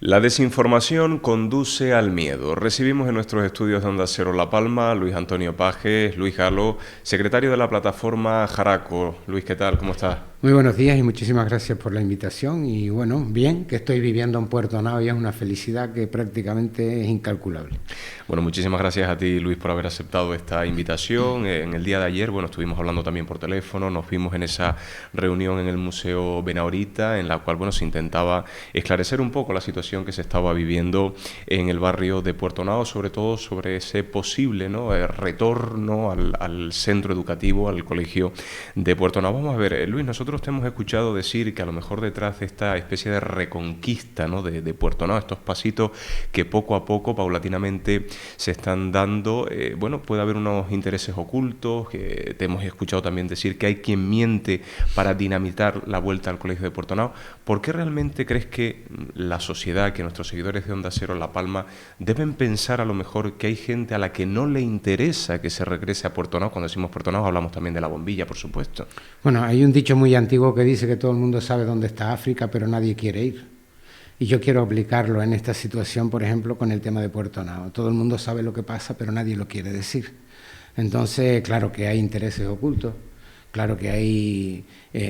La desinformación conduce al miedo. Recibimos en nuestros estudios de Onda Cero La Palma Luis Antonio Pajes, Luis Galo, secretario de la plataforma Jaraco. Luis, ¿qué tal? ¿Cómo estás? Muy buenos días y muchísimas gracias por la invitación. Y bueno, bien, que estoy viviendo en Puerto Nao y es una felicidad que prácticamente es incalculable. Bueno, muchísimas gracias a ti, Luis, por haber aceptado esta invitación. En el día de ayer, bueno, estuvimos hablando también por teléfono, nos vimos en esa reunión en el Museo Benaorita, en la cual, bueno, se intentaba esclarecer un poco la situación que se estaba viviendo en el barrio de Puerto Nao, sobre todo sobre ese posible, ¿no?, retorno al centro educativo, al colegio de Puerto Nao. Vamos a ver, Luis, nosotros te hemos escuchado decir que a lo mejor detrás de esta especie de reconquista, ¿no?, de Puerto Nao, estos pasitos que poco a poco, paulatinamente, se están dando, bueno, puede haber unos intereses ocultos, que te hemos escuchado también decir que hay quien miente para dinamitar la vuelta al colegio de Puerto Nao. ¿Por qué realmente crees que la sociedad, que nuestros seguidores de Onda Cero La Palma deben pensar a lo mejor que hay gente a la que no le interesa que se regrese a Puerto Nao? Cuando decimos Puerto Nao hablamos también de la bombilla, por supuesto. Bueno, hay un dicho muy antiguo que dice que todo el mundo sabe dónde está África, pero nadie quiere ir. Y yo quiero aplicarlo en esta situación, por ejemplo, con el tema de Puerto Nao. Todo el mundo sabe lo que pasa, pero nadie lo quiere decir. Entonces, claro que hay intereses ocultos, claro que hay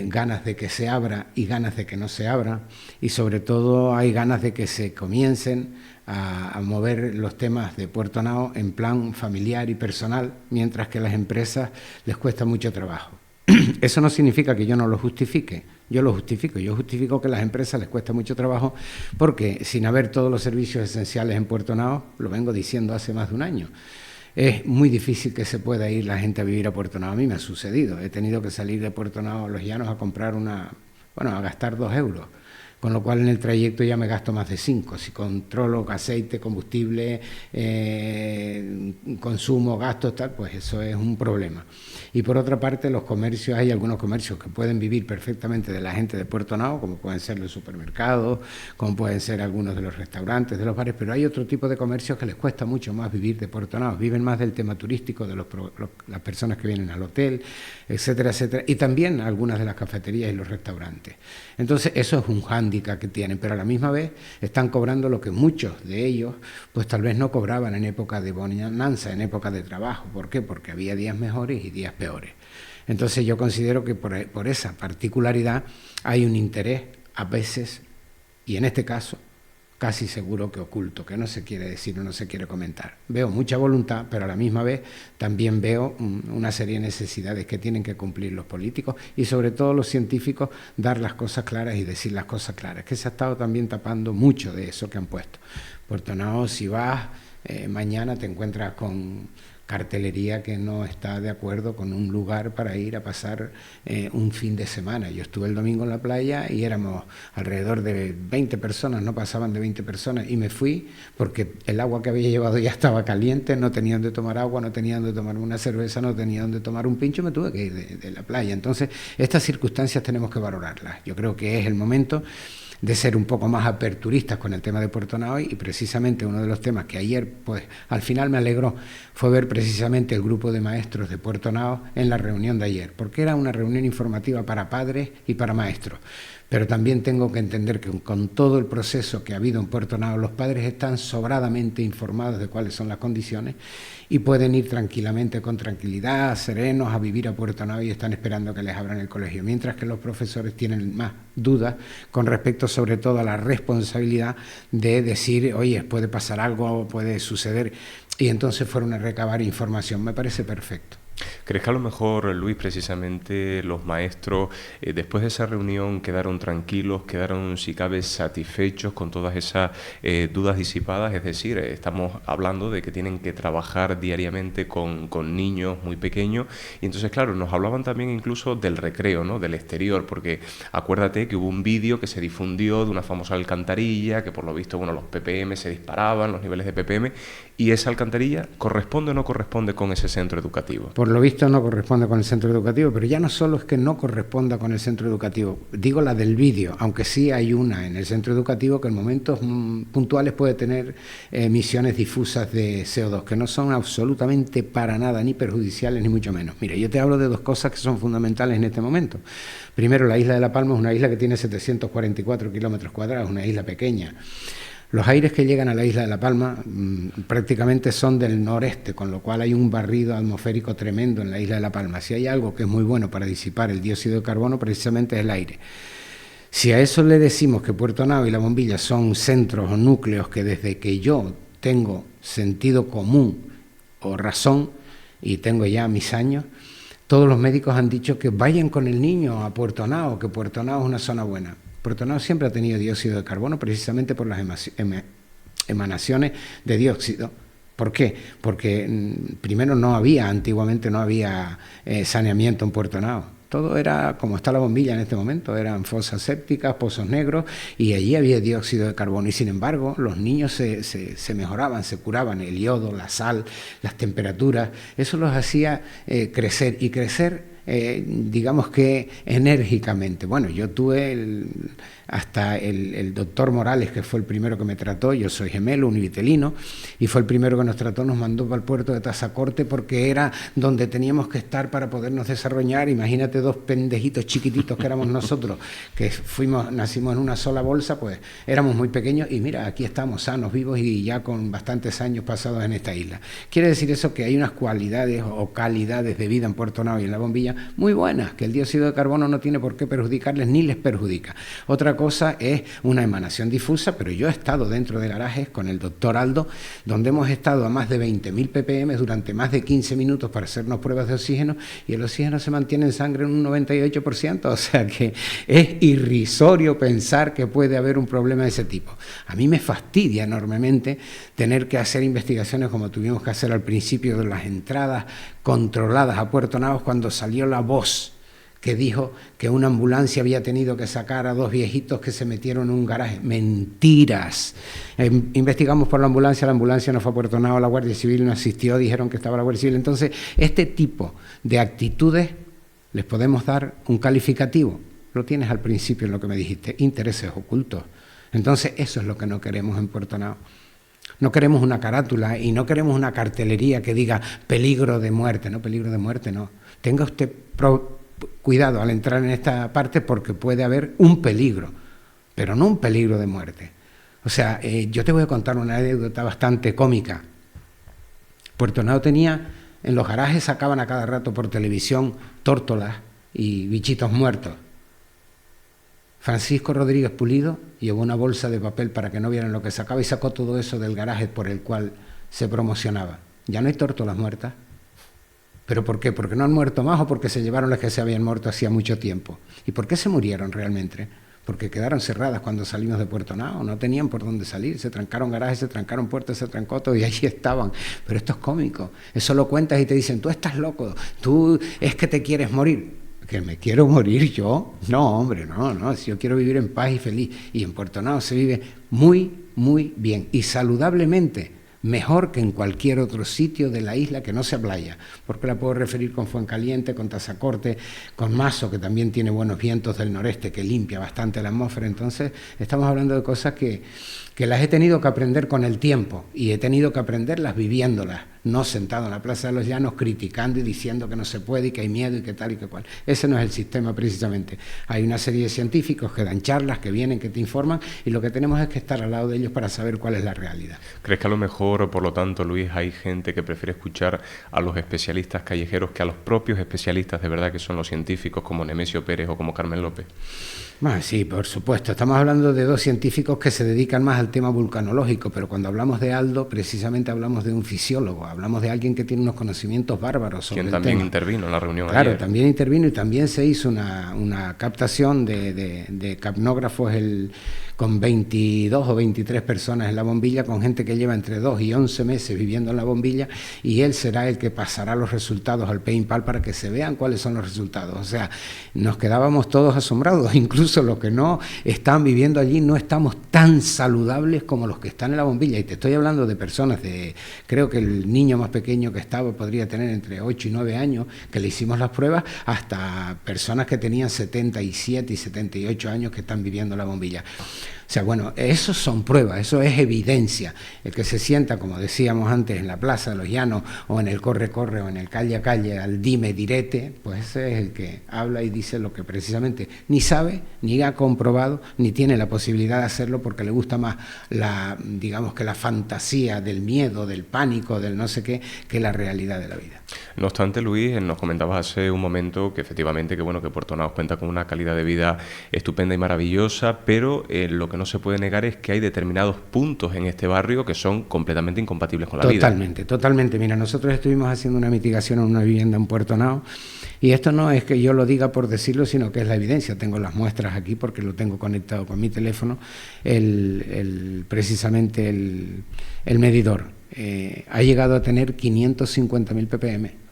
ganas de que se abra y ganas de que no se abra, y sobre todo hay ganas de que se comiencen a mover los temas de Puerto Nao en plan familiar y personal, mientras que a las empresas les cuesta mucho trabajo. Eso no significa que yo no lo justifique, yo lo justifico, yo justifico que a las empresas les cuesta mucho trabajo porque sin haber todos los servicios esenciales en Puerto Nao, lo vengo diciendo hace más de un año, es muy difícil que se pueda ir la gente a vivir a Puerto Nao. A mí me ha sucedido, he tenido que salir de Puerto Nao a Los Llanos a comprar a gastar 2 euros. Con lo cual en el trayecto ya me gasto más de 5. Si controlo aceite, combustible, consumo, gastos, tal, pues eso es un problema. Y por otra parte, los comercios, hay algunos comercios que pueden vivir perfectamente de la gente de Puerto Nao, como pueden ser los supermercados, como pueden ser algunos de los restaurantes, de los bares, pero hay otro tipo de comercios que les cuesta mucho más vivir de Puerto Nao, viven más del tema turístico, de las personas que vienen al hotel, etcétera, etcétera, y también algunas de las cafeterías y los restaurantes. Entonces, eso es un hándicap que tienen, pero a la misma vez están cobrando lo que muchos de ellos pues tal vez no cobraban en época de bonanza, en época de trabajo. ¿Por qué? Porque había días mejores y días peores. Entonces yo considero que por esa particularidad hay un interés a veces, y en este caso casi seguro que oculto, que no se quiere decir o no se quiere comentar. Veo mucha voluntad, pero a la misma vez también veo una serie de necesidades que tienen que cumplir los políticos y sobre todo los científicos, dar las cosas claras y decir las cosas claras, que se ha estado también tapando mucho de eso que han puesto. Puerto Nao, si vas, mañana te encuentras con cartelería que no está de acuerdo con un lugar para ir a pasar un fin de semana. Yo estuve el domingo en la playa y éramos alrededor de 20 personas, no pasaban de 20 personas, y me fui porque el agua que había llevado ya estaba caliente, no tenía donde tomar agua, no tenía donde tomar una cerveza, no tenía donde tomar un pincho, me tuve que ir de la playa. Entonces, estas circunstancias tenemos que valorarlas. Yo creo que es el momento de ser un poco más aperturistas con el tema de Puerto Nao, y precisamente uno de los temas que ayer, pues al final me alegró, fue ver precisamente el grupo de maestros de Puerto Nao en la reunión de ayer, porque era una reunión informativa para padres y para maestros. Pero también tengo que entender que con todo el proceso que ha habido en Puerto Nao, los padres están sobradamente informados de cuáles son las condiciones y pueden ir tranquilamente, con tranquilidad, serenos, a vivir a Puerto Nao y están esperando que les abran el colegio. Mientras que los profesores tienen más dudas con respecto sobre todo a la responsabilidad de decir, oye, puede pasar algo, puede suceder, y entonces fueron a recabar información. Me parece perfecto. ¿Crees que a lo mejor, Luis, precisamente los maestros, después de esa reunión quedaron tranquilos, quedaron, si cabe, satisfechos con todas esas dudas disipadas? Es decir, estamos hablando de que tienen que trabajar diariamente con niños muy pequeños, y entonces, claro, nos hablaban también incluso del recreo, ¿no?, del exterior, porque acuérdate que hubo un vídeo que se difundió de una famosa alcantarilla, que por lo visto, bueno, los ppm se disparaban, los niveles de ppm, y esa alcantarilla, ¿corresponde o no corresponde con ese centro educativo? Por lo visto no corresponde con el centro educativo, pero ya no solo es que no corresponda con el centro educativo, digo la del vídeo, aunque sí hay una en el centro educativo que en momentos puntuales puede tener emisiones difusas de CO2, que no son absolutamente para nada ni perjudiciales ni mucho menos. Mira, yo te hablo de dos cosas que son fundamentales en este momento. Primero, la isla de La Palma es una isla que tiene 744 kilómetros cuadrados, una isla pequeña. Los aires que llegan a la isla de La Palma prácticamente son del noreste, con lo cual hay un barrido atmosférico tremendo en la isla de La Palma. Si hay algo que es muy bueno para disipar el dióxido de carbono, precisamente es el aire. Si a eso le decimos que Puerto Nao y La Bombilla son centros o núcleos que desde que yo tengo sentido común o razón, y tengo ya mis años, todos los médicos han dicho que vayan con el niño a Puerto Nao, que Puerto Nao es una zona buena. Puerto Nao siempre ha tenido dióxido de carbono precisamente por las emanaciones de dióxido. ¿Por qué? Porque primero antiguamente no había saneamiento en Puerto Nao. Todo era como está La Bombilla en este momento, eran fosas sépticas, pozos negros, y allí había dióxido de carbono. Y sin embargo, los niños se mejoraban, se curaban, el yodo, la sal, las temperaturas, eso los hacía crecer, y crecer digamos que enérgicamente. Bueno, yo tuve hasta el doctor Morales, que fue el primero que me trató, yo soy gemelo, univitelino, y fue el primero que nos trató, nos mandó para el puerto de Tazacorte porque era donde teníamos que estar para podernos desarrollar. Imagínate, dos pendejitos chiquititos que éramos nosotros, que nacimos en una sola bolsa, pues éramos muy pequeños, y mira, aquí estamos sanos, vivos y ya con bastantes años pasados en esta isla. Quiere decir eso que hay unas cualidades o calidades de vida en Puerto Nao y en La Bombilla muy buenas, que el dióxido de carbono no tiene por qué perjudicarles ni les perjudica. Otra cosa es una emanación difusa, pero yo he estado dentro del Arajes con el doctor Aldo, donde hemos estado a más de 20.000 ppm durante más de 15 minutos para hacernos pruebas de oxígeno, y el oxígeno se mantiene en sangre en un 98%, o sea que es irrisorio pensar que puede haber un problema de ese tipo. A mí me fastidia enormemente tener que hacer investigaciones como tuvimos que hacer al principio de las entradas controladas a Puerto Nao, cuando salió la voz que dijo que una ambulancia había tenido que sacar a dos viejitos que se metieron en un garaje. Mentiras. Investigamos por la ambulancia no fue a Puerto Nao, la Guardia Civil no asistió, dijeron que estaba la Guardia Civil. Entonces, este tipo de actitudes les podemos dar un calificativo. Lo tienes al principio en lo que me dijiste, intereses ocultos. Entonces, eso es lo que no queremos en Puerto Nao. No queremos una carátula y no queremos una cartelería que diga peligro de muerte. No, peligro de muerte no. Tenga usted cuidado al entrar en esta parte, porque puede haber un peligro, pero no un peligro de muerte. O sea, yo te voy a contar una anécdota bastante cómica. Puerto Nao tenía, en los garajes sacaban a cada rato por televisión tórtolas y bichitos muertos. Francisco Rodríguez Pulido llevó una bolsa de papel para que no vieran lo que sacaba y sacó todo eso del garaje por el cual se promocionaba. Ya no hay tórtolas muertas. ¿Pero por qué? ¿Porque no han muerto más o porque se llevaron las que se habían muerto hacía mucho tiempo? ¿Y por qué se murieron realmente? Porque quedaron cerradas cuando salimos de Puerto Nao, no tenían por dónde salir, se trancaron garajes, se trancaron puertas, se trancó todo y allí estaban. Pero esto es cómico, eso lo cuentas y te dicen, tú estás loco, tú es que te quieres morir. ¿Que me quiero morir yo? No, hombre, no, si yo quiero vivir en paz y feliz. Y en Puerto Nao se vive muy, muy bien y saludablemente. Mejor que en cualquier otro sitio de la isla que no sea playa, porque la puedo referir con Fuencaliente, con Tazacorte, con Mazo, que también tiene buenos vientos del noreste, que limpia bastante la atmósfera. Entonces, estamos hablando de cosas que las he tenido que aprender con el tiempo, y he tenido que aprenderlas viviéndolas, no sentado en la Plaza de los Llanos criticando y diciendo que no se puede y que hay miedo y que tal y que cual. Ese no es el sistema precisamente. Hay una serie de científicos que dan charlas, que vienen, que te informan, y lo que tenemos es que estar al lado de ellos para saber cuál es la realidad. ¿Crees que a lo mejor, por lo tanto, Luis, hay gente que prefiere escuchar a los especialistas callejeros que a los propios especialistas de verdad, que son los científicos, como Nemesio Pérez o como Carmen López? Bueno, sí, por supuesto. Estamos hablando de dos científicos que se dedican más al tema vulcanológico, pero cuando hablamos de Aldo, precisamente hablamos de un fisiólogo, hablamos de alguien que tiene unos conocimientos bárbaros sobre el tema. Quien también intervino en la reunión Claro, ayer. también intervino, y también se hizo una captación de capnógrafos con 22 o 23 personas en La Bombilla, con gente que lleva entre 2 y 11 meses viviendo en La Bombilla, y él será el que pasará los resultados al PEIMPAL para que se vean cuáles son los resultados. O sea, nos quedábamos todos asombrados, incluso los que no están viviendo allí no estamos tan saludables como los que están en La Bombilla, y te estoy hablando de personas creo que el niño más pequeño que estaba podría tener entre 8 y 9 años, que le hicimos las pruebas, hasta personas que tenían 77 y 78 años que están viviendo en La Bombilla. sea, bueno, eso son pruebas, eso es evidencia. El que se sienta, como decíamos antes, en la Plaza de los Llanos o en el corre-corre o en el calle-a-calle al dime-direte, pues ese es el que habla y dice lo que precisamente ni sabe, ni ha comprobado, ni tiene la posibilidad de hacerlo porque le gusta más digamos que la fantasía del miedo, del pánico, del no sé qué, que la realidad de la vida. No obstante, Luis, nos comentabas hace un momento que efectivamente que Puerto Naos cuenta con una calidad de vida estupenda y maravillosa, pero lo que no se puede negar es que hay determinados puntos en este barrio que son completamente incompatibles con la vida. Totalmente. Mira, nosotros estuvimos haciendo una mitigación en una vivienda en Puerto Naos y esto no es que yo lo diga por decirlo, sino que es la evidencia. Tengo las muestras aquí porque lo tengo conectado con mi teléfono, precisamente el medidor. Ha llegado a tener 550.000 ppm.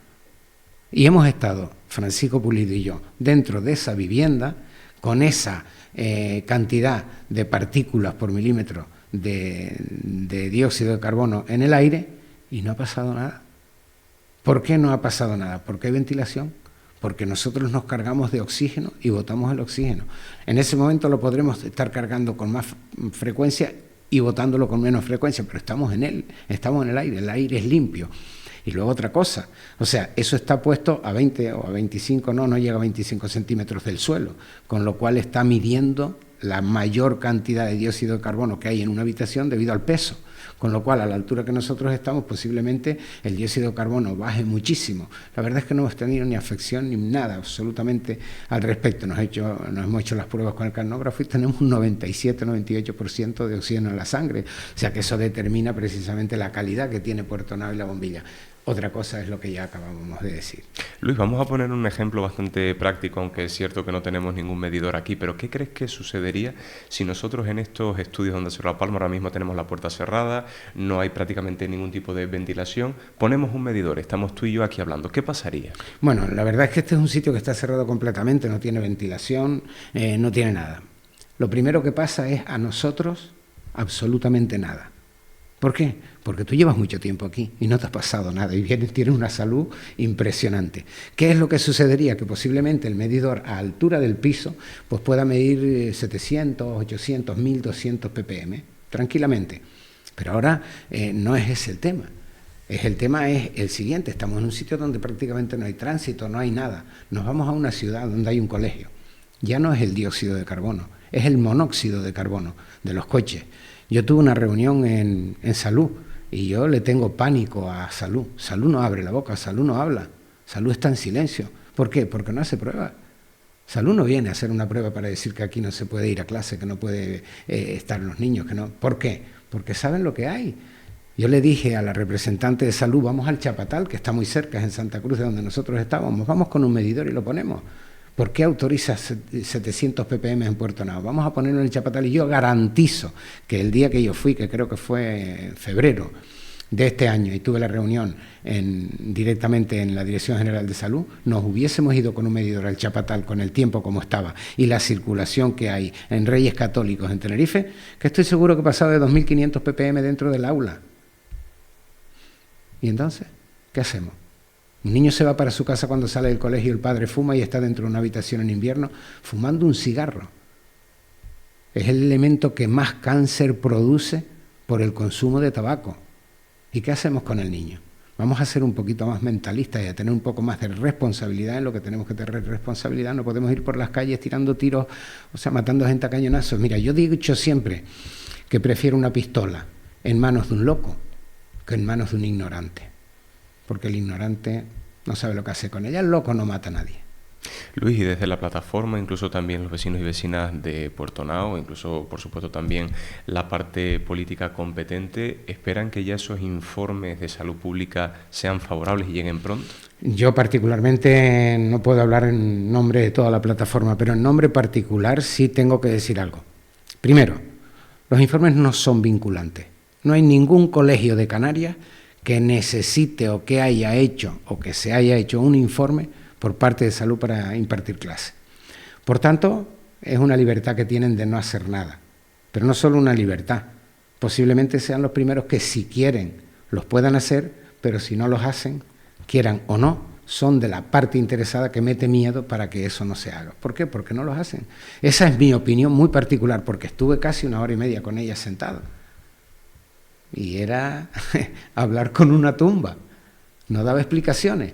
Y hemos estado, Francisco Pulido y yo, dentro de esa vivienda, con esa cantidad de partículas por milímetro de dióxido de carbono en el aire, y no ha pasado nada. ¿Por qué no ha pasado nada? Porque hay ventilación, porque nosotros nos cargamos de oxígeno y botamos el oxígeno. En ese momento lo podremos estar cargando con más frecuencia y botándolo con menos frecuencia, pero estamos en él, estamos en el aire es limpio. Y luego otra cosa, o sea, eso está puesto a 20 o a 25, no llega a 25 centímetros del suelo, con lo cual está midiendo la mayor cantidad de dióxido de carbono que hay en una habitación debido al peso, con lo cual a la altura que nosotros estamos posiblemente el dióxido de carbono baje muchísimo. La verdad es que no hemos tenido ni afección ni nada absolutamente al respecto. Nos hemos hecho las pruebas con el carnógrafo y tenemos un 97-98% de oxígeno en la sangre, o sea que eso determina precisamente la calidad que tiene Puerto Naos y La Bombilla. Otra cosa es lo que ya acabamos de decir. Luis, vamos a poner un ejemplo bastante práctico, aunque es cierto que no tenemos ningún medidor aquí, pero ¿qué crees que sucedería si nosotros en estos estudios donde Cerro La Palma ahora mismo tenemos la puerta cerrada, no hay prácticamente ningún tipo de ventilación, ponemos un medidor, estamos tú y yo aquí hablando, ¿qué pasaría? Bueno, la verdad es que este es un sitio que está cerrado completamente, no tiene ventilación, no tiene nada. Lo primero que pasa es a nosotros absolutamente nada. ¿Por qué? Porque tú llevas mucho tiempo aquí y no te has pasado nada y tienes una salud impresionante. ¿Qué es lo que sucedería? Que posiblemente el medidor a altura del piso pues pueda medir 700, 800, 1200 ppm tranquilamente. Pero ahora no es ese el tema. El tema es el siguiente, estamos en un sitio donde prácticamente no hay tránsito, no hay nada. Nos vamos a una ciudad donde hay un colegio. Ya no es el dióxido de carbono, es el monóxido de carbono de los coches. Yo tuve una reunión en Salud y yo le tengo pánico a Salud. Salud no abre la boca, Salud no habla, Salud está en silencio. ¿Por qué? Porque no hace pruebas. Salud no viene a hacer una prueba para decir que aquí no se puede ir a clase, que no puede estar los niños, que no. ¿Por qué? Porque saben lo que hay. Yo le dije a la representante de Salud, vamos al Chapatal, que está muy cerca, es en Santa Cruz, de donde nosotros estábamos, vamos con un medidor y lo ponemos. ¿Por qué autoriza 700 ppm en Puerto Naos? Vamos a ponerlo en el Chapatal y yo garantizo que el día que yo fui, que creo que fue en febrero de este año, y tuve la reunión directamente en la Dirección General de Salud, nos hubiésemos ido con un medidor al Chapatal con el tiempo como estaba y la circulación que hay en Reyes Católicos en Tenerife, que estoy seguro que pasaba de 2.500 ppm dentro del aula. ¿Y entonces qué hacemos? Un niño se va para su casa cuando sale del colegio, el padre fuma y está dentro de una habitación en invierno fumando un cigarro. Es el elemento que más cáncer produce por el consumo de tabaco. ¿Y qué hacemos con el niño? Vamos a ser un poquito más mentalistas y a tener un poco más de responsabilidad en lo que tenemos que tener responsabilidad. No podemos ir por las calles tirando tiros, o sea, matando gente a cañonazos. Mira, yo he dicho siempre que prefiero una pistola en manos de un loco que en manos de un ignorante. Porque el ignorante no sabe lo que hace con ella, el loco no mata a nadie. Luis, y desde la plataforma, incluso también los vecinos y vecinas de Puerto Naos, incluso por supuesto también la parte política competente, ¿esperan que ya esos informes de salud pública sean favorables y lleguen pronto? Yo particularmente no puedo hablar en nombre de toda la plataforma, pero en nombre particular sí tengo que decir algo. Primero, los informes no son vinculantes. No hay ningún colegio de Canarias que necesite o que haya hecho o que se haya hecho un informe por parte de Salud para impartir clases. Por tanto, es una libertad que tienen de no hacer nada. Pero no solo una libertad, posiblemente sean los primeros que si quieren los puedan hacer, pero si no los hacen, quieran o no, son de la parte interesada que mete miedo para que eso no se haga. ¿Por qué? Porque no lo hacen. Esa es mi opinión muy particular, porque estuve casi 1 hora y media con ella sentado. Y era hablar con una tumba. No daba explicaciones.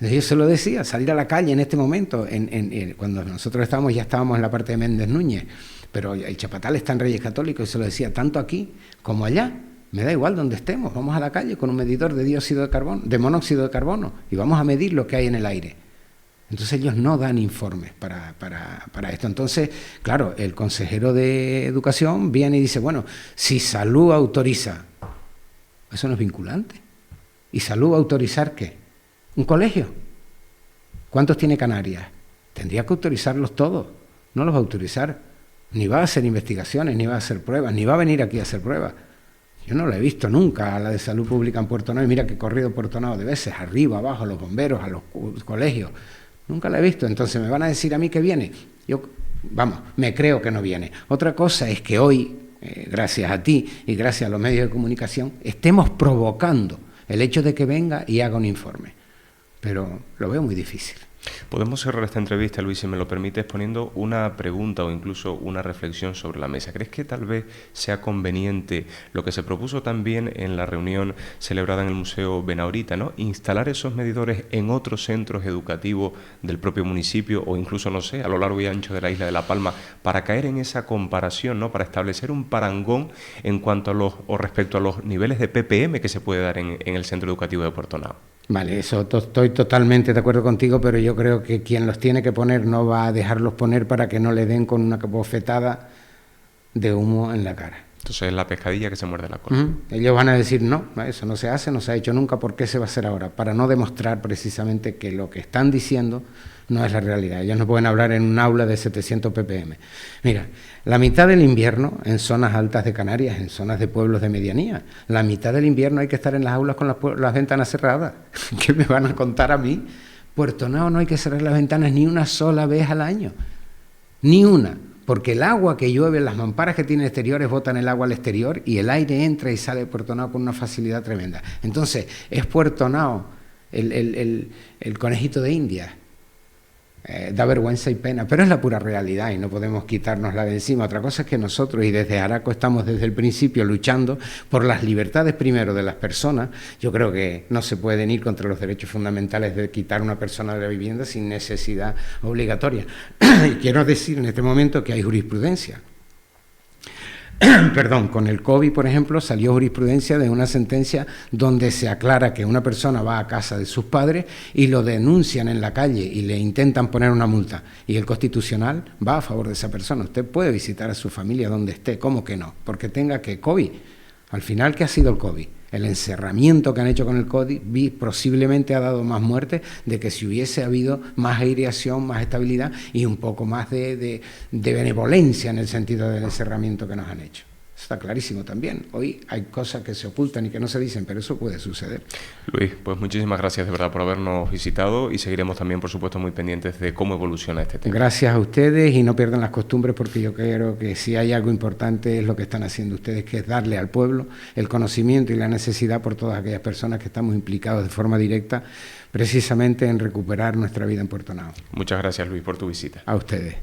Yo se lo decía, salir a la calle en este momento, cuando nosotros ya estábamos en la parte de Méndez Núñez, pero el Chapatal está en Reyes Católicos, y se lo decía, tanto aquí como allá, me da igual donde estemos, vamos a la calle con un medidor de dióxido de carbono, de monóxido de carbono, y vamos a medir lo que hay en el aire. Entonces ellos no dan informes para esto. Entonces, claro, el consejero de Educación viene y dice, bueno, si Salud autoriza, eso no es vinculante. ¿Y Salud va a autorizar qué? ¿Un colegio? ¿Cuántos tiene Canarias? Tendría que autorizarlos todos. No los va a autorizar. Ni va a hacer investigaciones, ni va a hacer pruebas, ni va a venir aquí a hacer pruebas. Yo no la he visto nunca a la de Salud Pública en Puerto Nao. Y mira que he corrido Puerto Nao de veces, arriba, abajo, a los bomberos, a los colegios. Nunca la he visto. Entonces me van a decir a mí que viene. Yo, vamos, me creo que no viene. Otra cosa es que hoy, gracias a ti y gracias a los medios de comunicación, estemos provocando el hecho de que venga y haga un informe. Pero lo veo muy difícil. Podemos cerrar esta entrevista, Luis, si me lo permites, poniendo una pregunta o incluso una reflexión sobre la mesa. ¿Crees que tal vez sea conveniente lo que se propuso también en la reunión celebrada en el Museo Benaurita, ¿no? Instalar esos medidores en otros centros educativos del propio municipio o incluso, no sé, a lo largo y ancho de la isla de La Palma, para caer en esa comparación, ¿no? Para establecer un parangón en cuanto a respecto a los niveles de ppm que se puede dar en el centro educativo de Puerto Nao? Vale, eso estoy totalmente de acuerdo contigo, pero yo creo que quien los tiene que poner no va a dejarlos poner para que no le den con una bofetada de humo en la cara. Entonces es la pescadilla que se muerde la cola. Ellos van a decir, no, eso no se hace, no se ha hecho nunca, ¿por qué se va a hacer ahora? Para no demostrar precisamente que lo que están diciendo no es la realidad. Ellos no pueden hablar en un aula de 700 ppm. Mira, la mitad del invierno en zonas altas de Canarias, en zonas de pueblos de medianía, la mitad del invierno hay que estar en las aulas con las ventanas cerradas. ¿Qué me van a contar a mí? Puerto Nao no hay que cerrar las ventanas ni una sola vez al año. Ni una. Porque el agua que llueve, las mamparas que tienen exteriores botan el agua al exterior y el aire entra y sale de Puerto Nao con una facilidad tremenda. Entonces, es Puerto Nao el conejito de Indias. Da vergüenza y pena, pero es la pura realidad y no podemos quitárnosla de encima. Otra cosa es que nosotros, y desde Araco estamos desde el principio luchando por las libertades primero de las personas. Yo creo que no se pueden ir contra los derechos fundamentales de quitar a una persona de la vivienda sin necesidad obligatoria. Y quiero decir en este momento que hay jurisprudencia. Perdón, con el COVID, por ejemplo, salió jurisprudencia de una sentencia donde se aclara que una persona va a casa de sus padres y lo denuncian en la calle y le intentan poner una multa. Y el Constitucional va a favor de esa persona. Usted puede visitar a su familia donde esté, ¿cómo que no? Porque tenga que COVID. Al final, ¿qué ha sido el COVID? El encerramiento que han hecho con el COVID posiblemente ha dado más muertes de que si hubiese habido más aireación, más estabilidad y un poco más de benevolencia en el sentido del encerramiento que nos han hecho. Está clarísimo también. Hoy hay cosas que se ocultan y que no se dicen, pero eso puede suceder. Luis, pues muchísimas gracias de verdad por habernos visitado y seguiremos también, por supuesto, muy pendientes de cómo evoluciona este tema. Gracias a ustedes y no pierdan las costumbres, porque yo creo que si hay algo importante es lo que están haciendo ustedes, que es darle al pueblo el conocimiento y la necesidad por todas aquellas personas que estamos implicados de forma directa precisamente en recuperar nuestra vida en Puerto Nao. Muchas gracias, Luis, por tu visita. A ustedes.